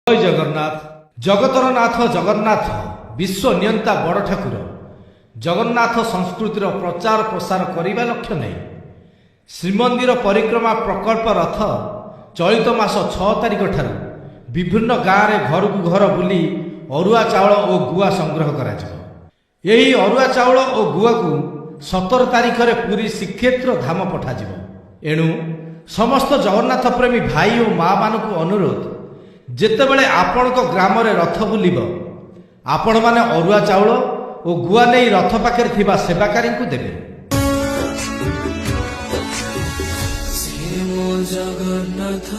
जय जगन्नाथ। जगतर नाथ जगन्नाथ विश्व नियंता बड़ ठाकुर जगन्नाथ संस्कृतिर प्रचार प्रसार करने लक्ष्य नहीं श्रीमंदिर परिक्रमा प्रकल्प रथ चलित मास 6 तारिख ठार विभिन्न गाँव में घर को घर बुली अरुआ चाउल और गुआ संग्रह करा यही अरुआ चाउल और गुआ को 17 तारिख में पुरी श्रीक्षेत्र धाम पठाଯିବ। एणु समस्त जगन्नाथ प्रेमी भाई और माँ मान अनुरोध जेतेबेले आपण ग्राम रे रथ बुलिब आपण माने अरुआ चाउल और गुआ नहीं रथ पाखे थिबा सेवाकारी को देबे। जगन्नाथ